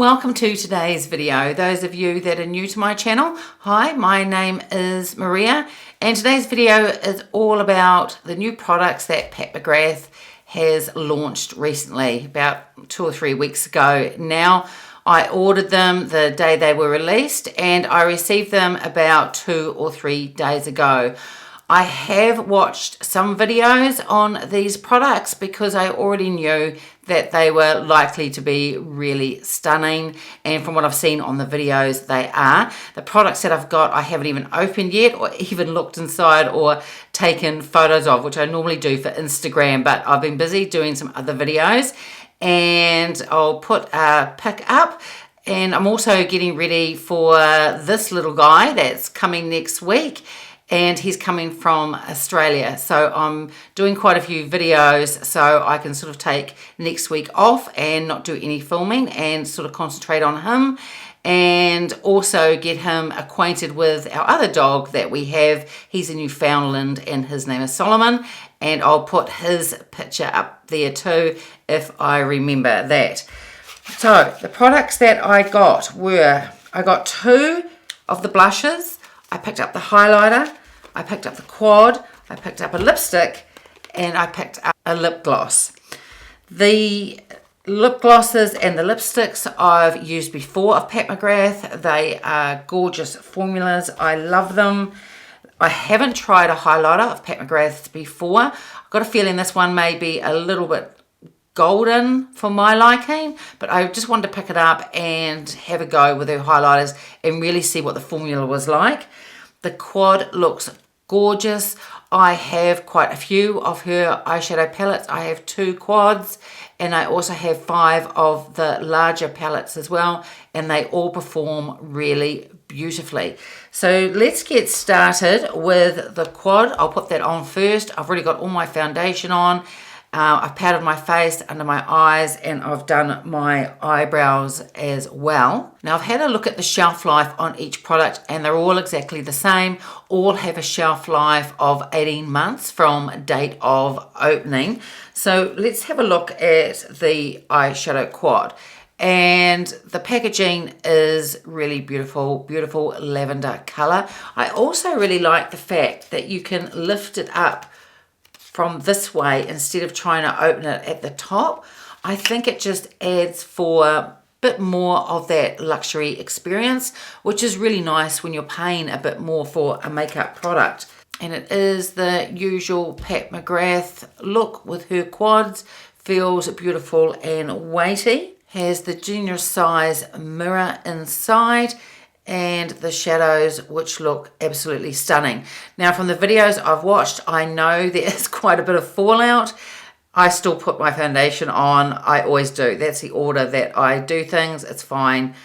welcome to today's video. Those of you that are new to my channel, hi, my name is Maria, and today's video is all about the new products that Pat McGrath has launched recently, about 2 or 3 weeks ago now. I ordered them the day they were released and I received them about 2 or 3 days ago. I have watched some videos on these products because I already knew that they were likely to be really stunning, and from what I've seen on the videos, they are. The products that I've got I haven't even opened yet or even looked inside or taken photos of, which I normally do for Instagram, but I've been busy doing some other videos, and I'll put a pic up. And I'm also getting ready for this little guy that's coming next week, and he's coming from Australia. So I'm doing quite a few videos so I can sort of take next week off and not do any filming and sort of concentrate on him, and also get him acquainted with our other dog that we have. He's a Newfoundland and his name is Solomon, and I'll put his picture up there too if I remember that. So the products that I got were, I got 2 of the blushes, I picked up the highlighter, I picked up the quad, I picked up a lipstick, and I picked up a lip gloss. The lip glosses and the lipsticks I've used before of Pat McGrath. They are gorgeous formulas. I love them. I haven't tried a highlighter of Pat McGrath's before. I've got a feeling this one may be a little bit golden for my liking, but I just wanted to pick it up and have a go with her highlighters and really see what the formula was like. The quad looks gorgeous. I have quite a few of her eyeshadow palettes. I have 2 quads, and I also have 5 of the larger palettes as well, and they all perform really beautifully. So let's get started with the quad. I'll put that on first. I've already got all my foundation on. I've powdered my face, under my eyes, and I've done my eyebrows as well. Now I've had a look at the shelf life on each product, and they're all exactly the same. All have a shelf life of 18 months from date of opening. So let's have a look at the eyeshadow quad. And the packaging is really beautiful, beautiful lavender color. I also really like the fact that you can lift it up from this way instead of trying to open it at the top. I think it just adds for a bit more of that luxury experience, which is really nice when you're paying a bit more for a makeup product. And it is the usual Pat McGrath look with her quads. Feels beautiful and weighty. Has the generous size mirror inside, and the shadows, which look absolutely stunning. Now from the videos I've watched, I know there is quite a bit of fallout. I still put my foundation on. I always do. That's the order that I do things. It's fine.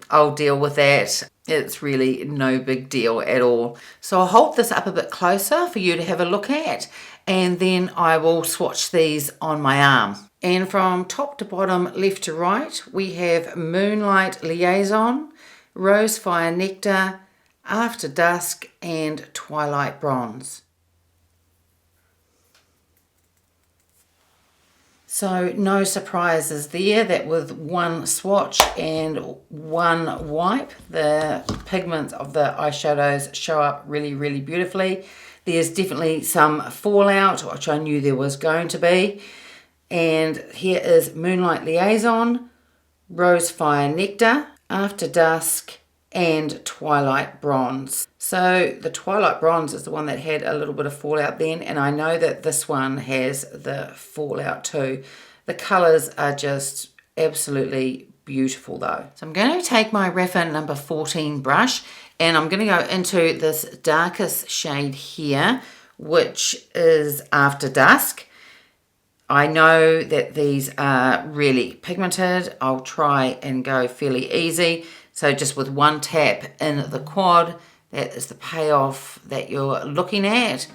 I'll deal with that. It's really no big deal at all. So I'll hold this up a bit closer for you to have a look at, and then I will swatch these on my arm. And from top to bottom, left to right, we have Moonlight Liaison, Rose Fire Nectar, After Dusk, and Twilight Bronze. So no surprises there, that with one swatch and one wipe, the pigments of the eyeshadows show up really, really beautifully. There's definitely some fallout, which I knew there was going to be. And here is Moonlight Liaison, Rose Fire Nectar, After Dusk, and Twilight Bronze. So the Twilight Bronze is the one that had a little bit of fallout then, and I know that this one has the fallout too. The colors are just absolutely beautiful though. So I'm going to take my Rephr number 14 brush, and I'm going to go into this darkest shade here, which is After Dusk. I know that these are really pigmented. I'll try and go fairly easy. So just with one tap in the quad, that is the payoff that you're looking at.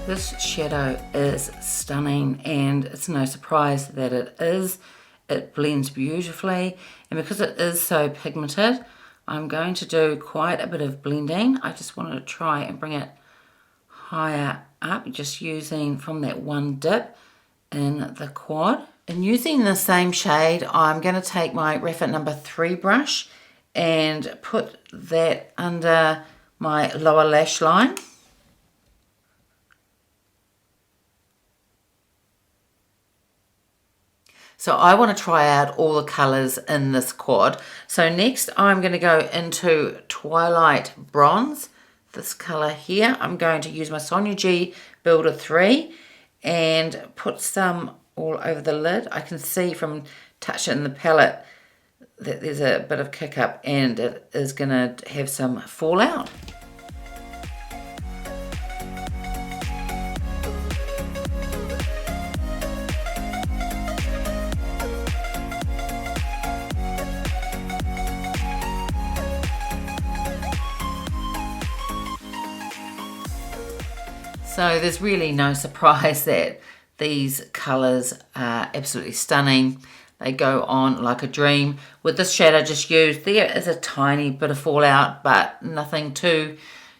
This shadow is stunning, and it's no surprise that it is. It blends beautifully, and because it is so pigmented, I'm going to do quite a bit of blending. I just wanted to try and bring it higher up, just using from that one dip in the quad. And using the same shade, I'm going to take my Rephr number 3 brush and put that under my lower lash line. So I want to try out all the colours in this quad. So next I'm going to go into Twilight Bronze, this colour here. I'm going to use my Sonia G Builder 3 and put some all over the lid. I can see from touching the palette that there's a bit of kick up and it is going to have some fallout. So there's really no surprise that these colours are absolutely stunning. They go on like a dream. With this shade I just used, there is a tiny bit of fallout, but nothing too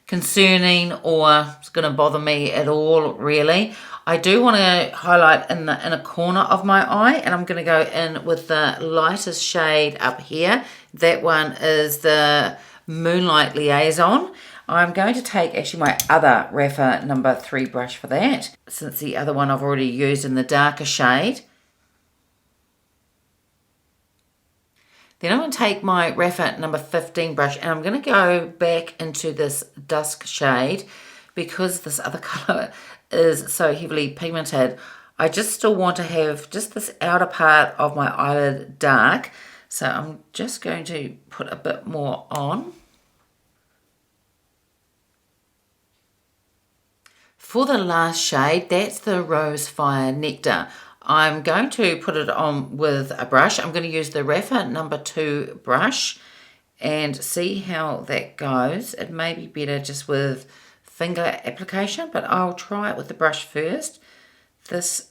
concerning or it's going to bother me at all, really. I do want to highlight in the inner corner of my eye, and I'm going to go in with the lightest shade up here. That one is the Moonlight Liaison. I'm going to take actually my other Rephr number 3 brush for that, since the other one I've already used in the darker shade. Then I'm going to take my Rephr number 15 brush and I'm going to go back into this dusk shade because this other colour is so heavily pigmented. I just still want to have just this outer part of my eyelid dark. So I'm just going to put a bit more on. For the last shade, that's the Rose Fire Nectar. I'm going to put it on with a brush. I'm going to use the Rephr number 2 brush and see how that goes. It may be better just with finger application, but I'll try it with the brush first. This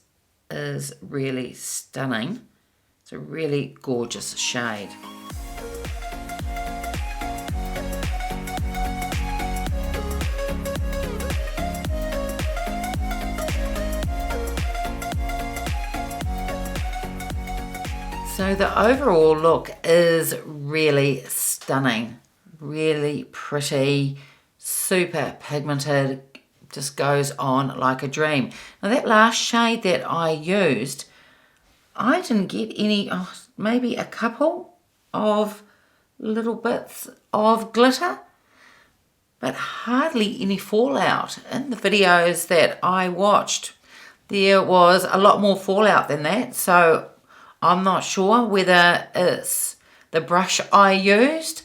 is really stunning. It's a really gorgeous shade. So the overall look is really stunning, really pretty, super pigmented, just goes on like a dream. Now that last shade that I used, I didn't get any, maybe a couple of little bits of glitter, but hardly any fallout. In the videos that I watched, there was a lot more fallout than that, so I'm not sure whether it's the brush I used,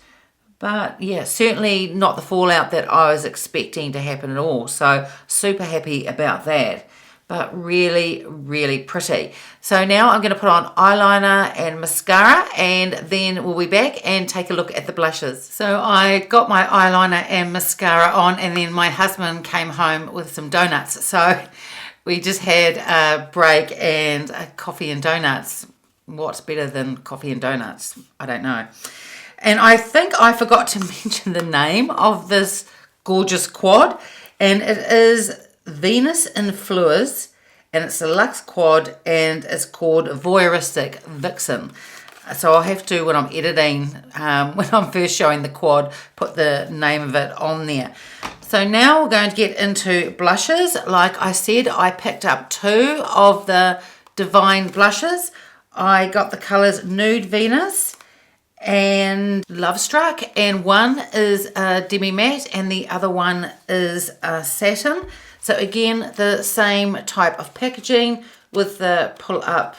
but yeah, certainly not the fallout that I was expecting to happen at all. So super happy about that, but really, really pretty. So now I'm going to put on eyeliner and mascara, and then we'll be back and take a look at the blushes. So I got my eyeliner and mascara on, and then my husband came home with some donuts. So we just had a break and a coffee and donuts. What's better than coffee and donuts? I don't know. And I think I forgot to mention the name of this gorgeous quad, and it is Venus in Fleurs, and it's a Luxe Quad, and it's called Voyeuristic Vixen. So I'll have to, when I'm editing, when I'm first showing the quad, put the name of it on there. So now we're going to get into blushes. Like I said, I picked up 2 of the Divine blushes. I got the colours Nude Venus and Love Struck, and one is a demi matte and the other one is a satin. So again, the same type of packaging with the pull up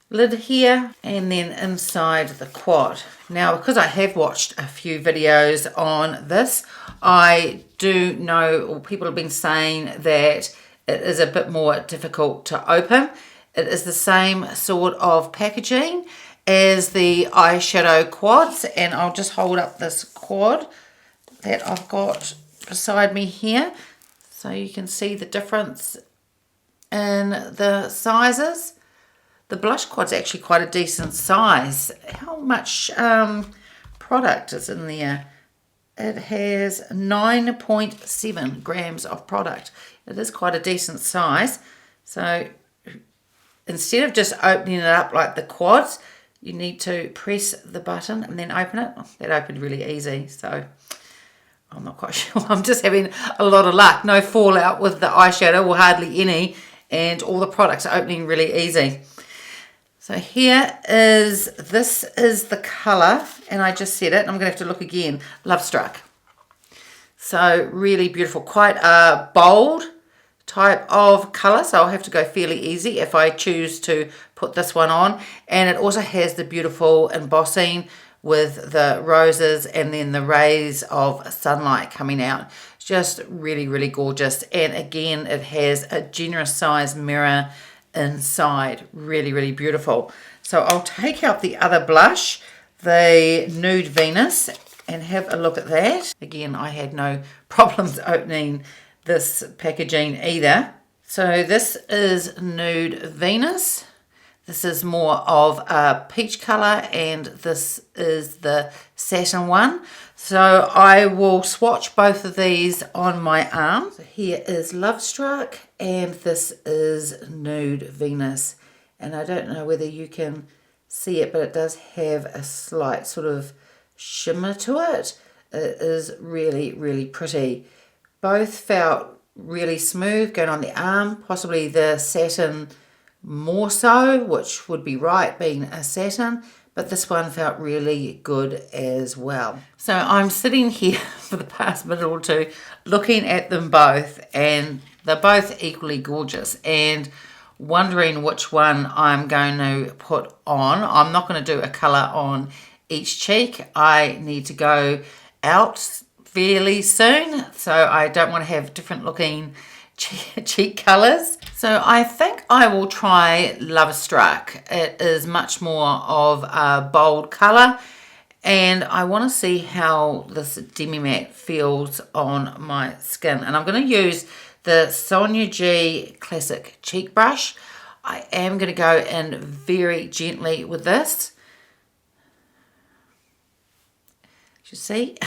lid here and then inside the quad. Now, because I have watched a few videos on this, I do know, or people have been saying that it is a bit more difficult to open. It is the same sort of packaging as the eyeshadow quads, and I'll just hold up this quad that I've got beside me here. So you can see the difference in the sizes. The blush quad's actually quite a decent size. How much product is in there? It has 9.7 grams of product. It is quite a decent size. So instead of just opening it up like the quads, you need to press the button and then open it. That opened really easy, so I'm not quite sure. I'm just having a lot of luck. No fallout with the eyeshadow, or hardly any, and all the products are opening really easy. So this is the colour, and I just said it, and I'm going to have to look again. Love Struck. So really beautiful, quite a bold type of colour, so I'll have to go fairly easy if I choose to put this one on. And it also has the beautiful embossing with the roses and then the rays of sunlight coming out. Just really, really gorgeous. And again, it has a generous size mirror inside. Really, really beautiful. So I'll take out the other blush, the Nude Venus, and have a look at that. Again, I had no problems opening this packaging either. So this is Nude Venus. This is more of a peach colour, and this is the satin one. So I will swatch both of these on my arm. So here is Love Struck, and this is Nude Venus. And I don't know whether you can see it, but it does have a slight sort of shimmer to it. It is really, really pretty. Both felt really smooth going on the arm, possibly the satin more so, which would be right being a satin, but this one felt really good as well. So I'm sitting here for the past minute or two looking at them both, and they're both equally gorgeous, and wondering which one I'm going to put on. I'm not going to do a colour on each cheek. I need to go out fairly soon, so I don't want to have different looking cheek colours. So I think I will try Love Struck. It is much more of a bold colour, and I want to see how this demi matte feels on my skin. And I'm going to use the Sonia G Classic Cheek Brush. I am going to go in very gently with this. You see,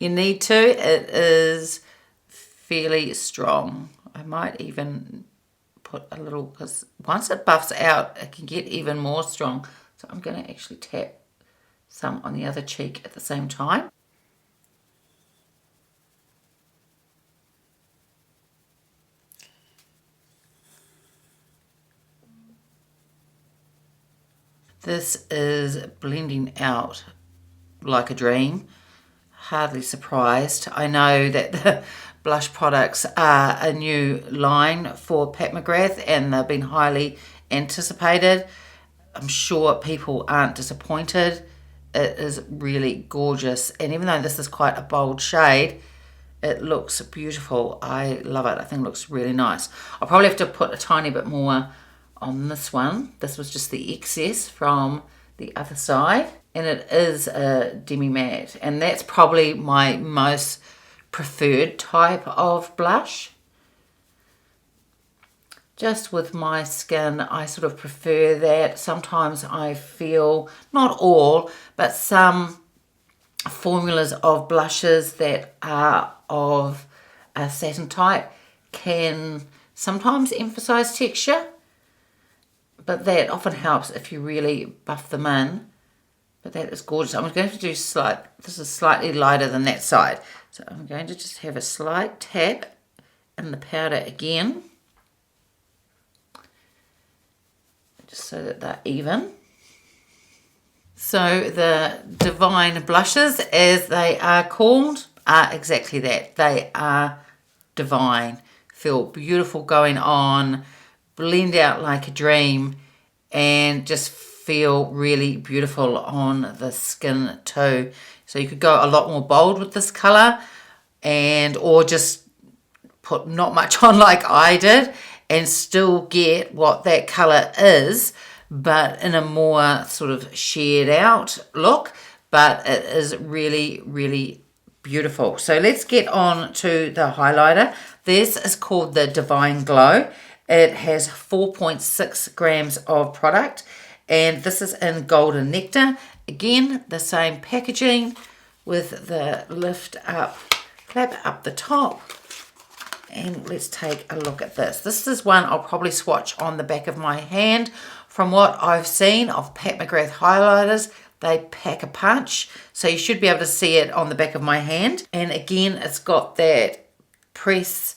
you need to. It is fairly strong. I might even put a little, because once it buffs out, it can get even more strong. So I'm going to actually tap some on the other cheek at the same time. This is blending out like a dream. Hardly surprised. I know that the blush products are a new line for Pat McGrath, and they've been highly anticipated. I'm sure people aren't disappointed. It is really gorgeous, and even though this is quite a bold shade, it looks beautiful. I love it. I think it looks really nice. I'll probably have to put a tiny bit more on this one. This was just the excess from the other side. And it is a demi matte, and that's probably my most preferred type of blush. Just with my skin, I sort of prefer that. Sometimes I feel, not all, but some formulas of blushes that are of a satin type can sometimes emphasize texture, but that often helps if you really buff them in. But that is gorgeous. I'm going to do this is slightly lighter than that side. So I'm going to just have a slight tap in the powder again, just so that they're even. So the Divine blushes, as they are called, are exactly that. They are divine. Feel beautiful going on, blend out like a dream, and just feel really beautiful on the skin too. So you could go a lot more bold with this colour, or just put not much on like I did and still get what that colour is, but in a more sort of shared out look. But it is really, really beautiful. So let's get on to the highlighter. This is called the Divine Glow. It has 4.6 grams of product, and this is in Golden Nectar. Again, the same packaging with the lift up, flap up the top. And let's take a look at this. This is one I'll probably swatch on the back of my hand. From what I've seen of Pat McGrath highlighters, they pack a punch. So you should be able to see it on the back of my hand. And again, it's got that press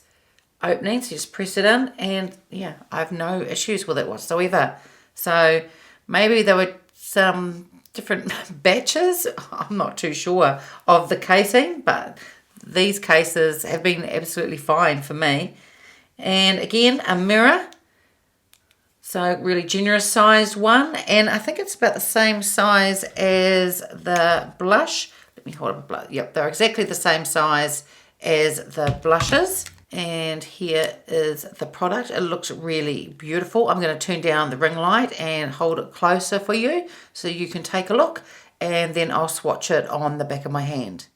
opening. So you just press it in. And yeah, I have no issues with it whatsoever. So maybe there were some different batches. I'm not too sure of the casing, but these cases have been absolutely fine for me. And again, a mirror. So really generous sized one. And I think it's about the same size as the blush. Let me hold up a blush. Yep, they're exactly the same size as the blushes. And here is the product. It looks really beautiful. I'm going to turn down the ring light and hold it closer for you so you can take a look. And then I'll swatch it on the back of my hand.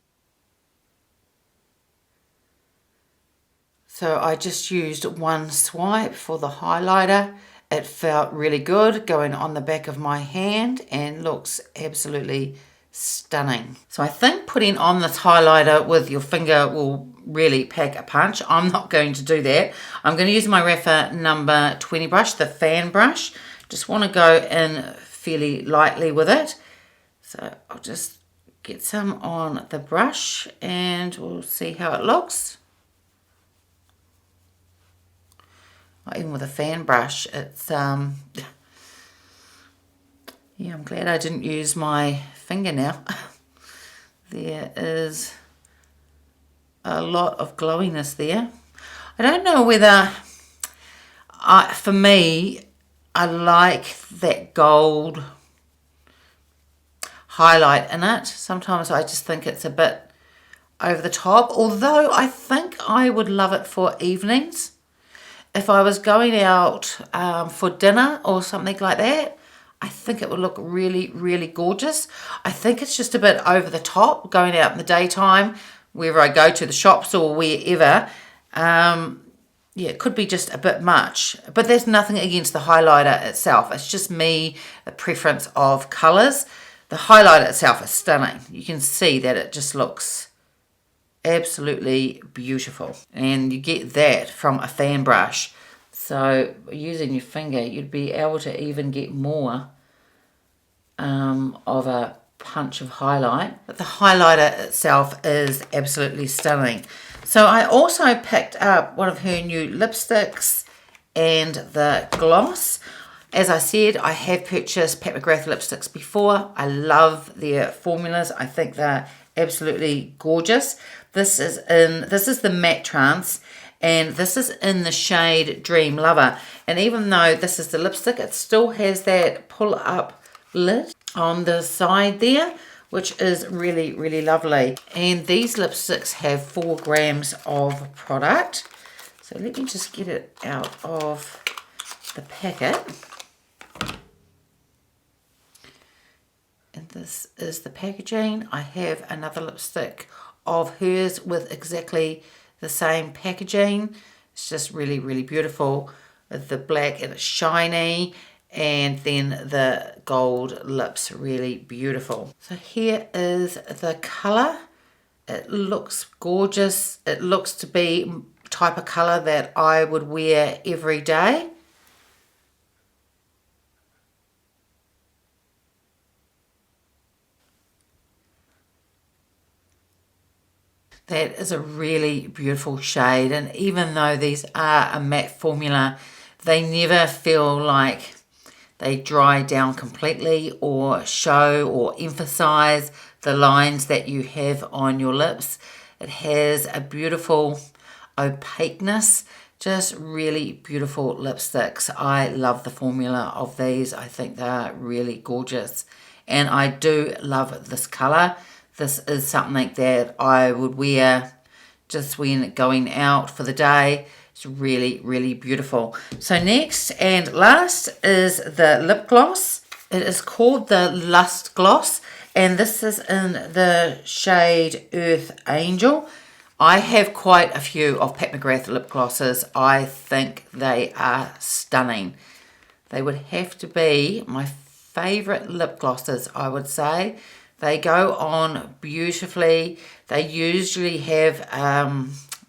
So I just used one swipe for the highlighter. It felt really good going on the back of my hand and looks absolutely stunning. So I think putting on this highlighter with your finger will really pack a punch. I'm not going to do that. I'm going to use my Rephr number 20 brush, the fan brush. Just want to go in fairly lightly with it. So I'll just get some on the brush and we'll see how it looks. Even with a fan brush, it's yeah, I'm glad I didn't use my finger now. There is a lot of glowiness there. I don't know whether for me, I like that gold highlight in it. Sometimes I just think it's a bit over the top, although I think I would love it for evenings. If I was going out for dinner or something like that, I think it would look really, really gorgeous. I think it's just a bit over the top going out in the daytime, wherever I go to, the shops or wherever. Yeah, it could be just a bit much. But there's nothing against the highlighter itself. It's just me, the preference of colours. The highlighter itself is stunning. You can see that it just looks absolutely beautiful, and you get that from a fan brush. So using your finger, you'd be able to even get more of a punch of highlight. But the highlighter itself is absolutely stunning. So I also picked up one of her new lipsticks and the gloss. As I said, I have purchased Pat McGrath lipsticks before. I love their formulas. I think they're absolutely gorgeous. This is the Matte Trance, and this is in the shade Dream Lover. And even though this is the lipstick, it still has that pull up lid on the side there, which is really, really lovely. And these lipsticks have 4 grams of product. So let me just get it out of the packet. And this is the packaging. I have another lipstick of hers with exactly the same packaging. It's just really, really beautiful. The black and it's shiny, and then the gold lips, really beautiful. So here is the colour. It looks gorgeous. It looks to be type of colour that I would wear every day. That is a really beautiful shade, and even though these are a matte formula, they never feel like they dry down completely or show or emphasize the lines that you have on your lips. It has a beautiful opaqueness, just really beautiful lipsticks. I love the formula of these. I think they're really gorgeous, and I do love this color. This is something that I would wear just when going out for the day. It's really, really beautiful. So next and last is the lip gloss. It is called the Lust Gloss, And this is in the shade Earth Angel. I have quite a few of Pat McGrath lip glosses. I think they are stunning. They would have to be my favourite lip glosses, I would say. They go on beautifully. They usually have,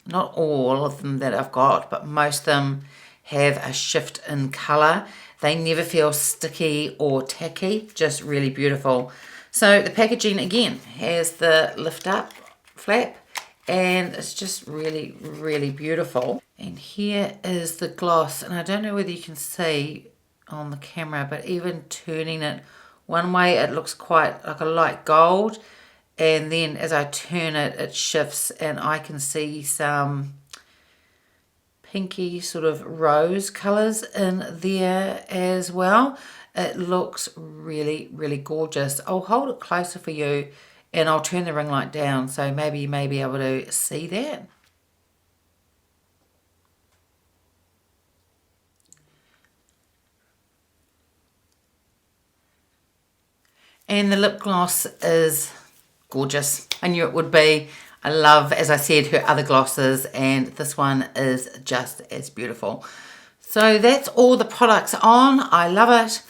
not all of them that I've got, but most of them have a shift in colour. They never feel sticky or tacky, just really beautiful. So the packaging again has the lift up flap, and it's just really, really beautiful. And here is the gloss, and I don't know whether you can see on the camera, but even turning it one way, it looks quite like a light gold, and then as I turn it, it shifts, and I can see some pinky sort of rose colours in there as well. It looks really, really gorgeous. I'll hold it closer for you, and I'll turn the ring light down so maybe you may be able to see that. And the lip gloss is gorgeous. I knew it would be. I love, as I said, her other glosses, and this one is just as beautiful. So that's all the products on. I love it.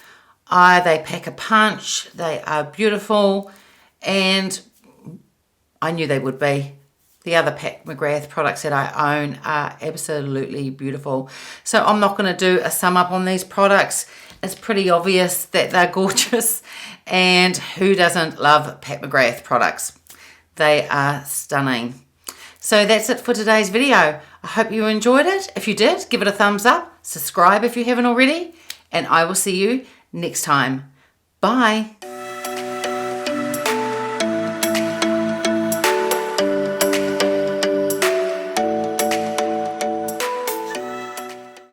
They pack a punch. They are beautiful, and I knew they would be. The other Pat McGrath products that I own are absolutely beautiful. So I'm not going to do a sum up on these products. It's pretty obvious that they're gorgeous, and who doesn't love Pat McGrath products? They are stunning. So that's it for today's video. I hope you enjoyed it. If you did, give it a thumbs up, subscribe if you haven't already, and I will see you next time. Bye.